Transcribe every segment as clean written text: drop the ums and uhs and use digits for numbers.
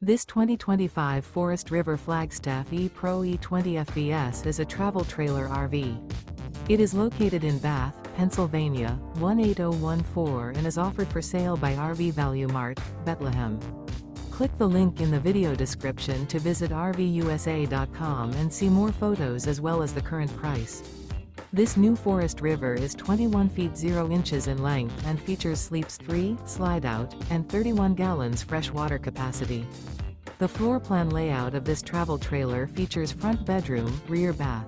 This 2025 Forest River Flagstaff E-Pro E20 FBS is a travel trailer RV. It is located in Bath, Pennsylvania, 18014 and is offered for sale by RV Value Mart, Behtlehem. Click the link in the video description to visit RVUSA.com and see more photos as well as the current price. This new Forest River is 21 feet 0 inches in length and features sleeps 3, Slideout, and 31 gallons fresh water capacity. The floor plan layout of this travel trailer features front bedroom, rear bath.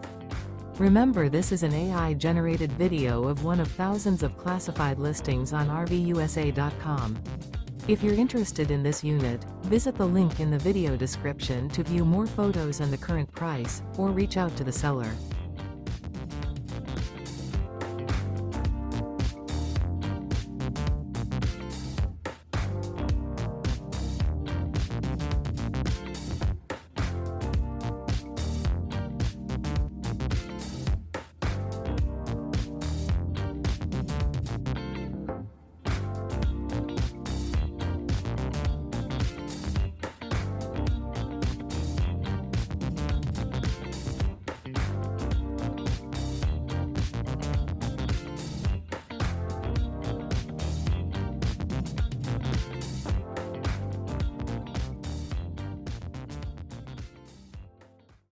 Remember, this is an AI-generated video of one of thousands of classified listings on RVUSA.com. If you're interested in this unit, visit the link in the video description to view more photos and the current price, or reach out to the seller.